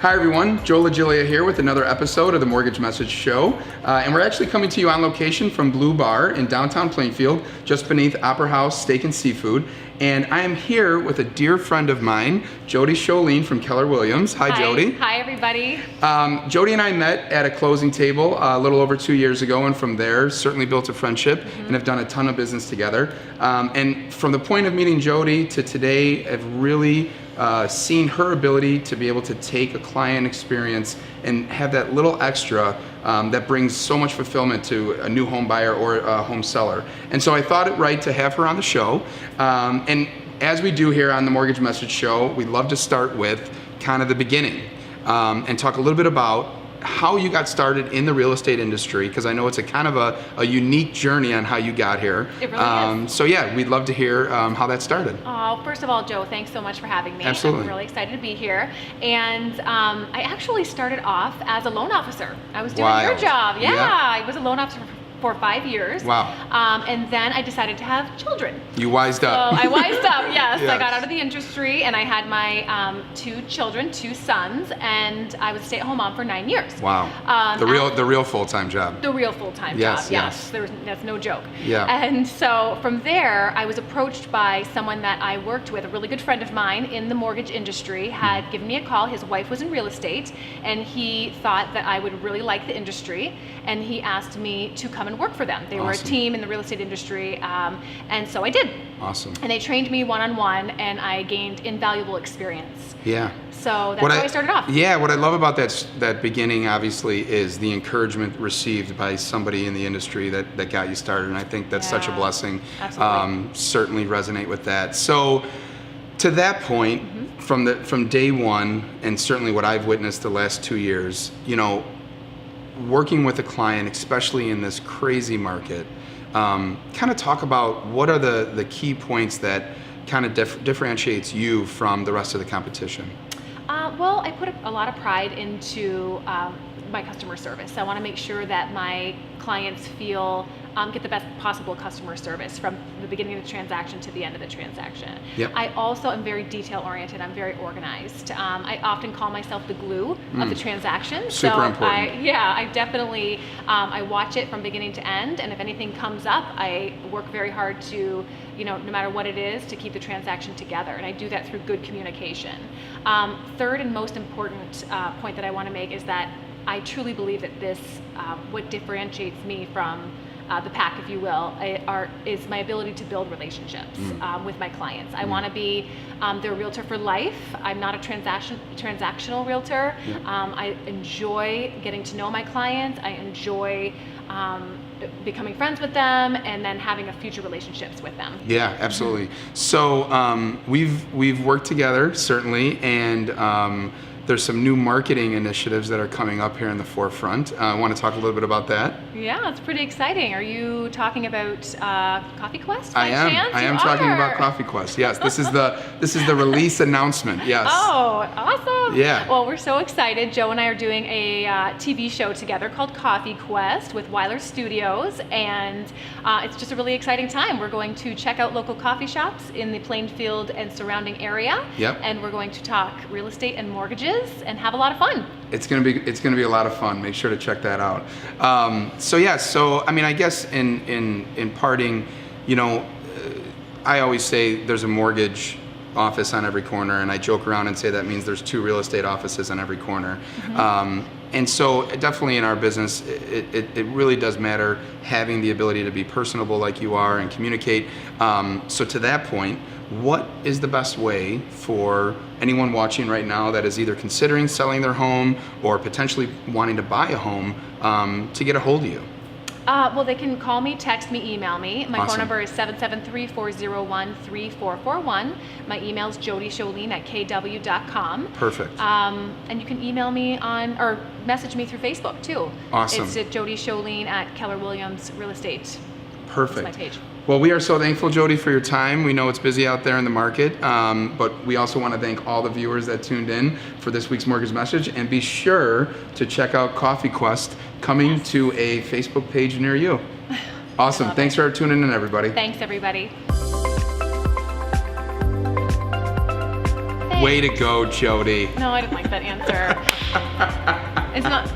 Hi everyone, Joe LaGilia here with another episode of the Mortgage Message Show. And we're actually coming to you on location from Blue Bar in downtown Plainfield, just beneath Opera House Steak and Seafood. And I am here with a dear friend of mine, Jody Sholeen from Keller Williams. Hi Jody. Hi everybody. Jody and I met at a closing table a little over 2 years ago, and from there certainly built a friendship and have done a ton of business together. And from the point of meeting Jody to today, I've really seen her ability to be able to take a client experience and have that little extra that brings so much fulfillment to a new home buyer or a home seller. And so I thought it right to have her on the show. And as we do here on the Mortgage Message Show, we love to start with kind of the beginning and talk a little bit about how you got started in the real estate industry, because I know it's a kind of a unique journey on how you got here. It really is. So yeah, we'd love to hear how that started. Oh, first of all, Joe, thanks so much for having me. Absolutely. I'm really excited to be here. And I actually started off as a loan officer. I was doing your job. Yeah, I was a loan officer for 5 years. Wow. And then I decided to have children. You wised up. So I wised up, yes. Yes. I got out of the industry and I had my 2 children, 2 sons, and I was a stay-at-home mom for 9 years. Wow. The real full-time job. The real full-time Yes, job, yes. That's no joke. Yeah. And so from there, I was approached by someone that I worked with, a really good friend of mine in the mortgage industry, had given me a call. His wife was in real estate, and he thought that I would really like the industry, and he asked me to come and work for them. They were a Awesome. team in the real estate industry, and so I did. Awesome. And they trained me one-on-one, and I gained invaluable experience. Yeah. So that's how I started off. Yeah, what I love about that beginning, obviously, is the encouragement received by somebody in the industry that got you started, and I think that's such a blessing. Absolutely. Certainly resonate with that. So, to that point, from day one, and certainly what I've witnessed the last 2 years, working with a client, especially in this crazy market, kind of talk about what are the key points that kind of differentiates you from the rest of the competition? Well, I put a lot of pride into my customer service. I want to make sure that my clients get the best possible customer service from the beginning of the transaction to the end of the transaction. Yep. I also am very detail oriented. I'm very organized. I often call myself the glue of the transaction. Super important. I definitely I watch it from beginning to end, and if anything comes up, I work very hard to, no matter what it is, to keep the transaction together, and I do that through good communication. Third and most important point that I want to make is that I truly believe that this, what differentiates me from the pack, if you will, is my ability to build relationships with my clients. I want to be their realtor for life. I'm not a transactional realtor. I enjoy getting to know my clients. I enjoy becoming friends with them and then having a future relationships with them. Yeah, absolutely. So we've worked together, certainly, and there's some new marketing initiatives that are coming up here in the forefront. I want to talk a little bit about that. Yeah, it's pretty exciting. Are you talking about Coffee Quest by chance? I am talking about Coffee Quest. Yes, this is the release announcement. Yes. Oh, awesome. Yeah. Well, we're so excited. Joe and I are doing a TV show together called Coffee Quest with Weiler Studios, and it's just a really exciting time. We're going to check out local coffee shops in the Plainfield and surrounding area. Yep. And we're going to talk real estate and mortgages and have a lot of fun. It's gonna be a lot of fun. Make sure to check that out. So I mean, I guess in parting, I always say there's a mortgage office on every corner, and I joke around and say that means there's 2 real estate offices on every corner. And so definitely in our business, it really does matter having the ability to be personable like you are and communicate. So to that point, what is the best way for anyone watching right now that is either considering selling their home or potentially wanting to buy a home to get a hold of you? Well, they can call me, text me, email me. My Awesome. phone number is 773-401-3441. My email is jodysholeen@kw.com. Perfect. And you can email me or message me through Facebook too. Awesome. It's at Jody Sholeen at Keller Williams Real Estate. Perfect. That's my page. Well, we are so thankful, Jody, for your time. We know it's busy out there in the market, but we also want to thank all the viewers that tuned in for this week's Mortgage Message, and be sure to check out Coffee Quest coming to a Facebook page near you. Awesome. Thanks for tuning in, everybody. Thanks, everybody. Thanks. Way to go, Jody. No, I didn't like that answer. It's not.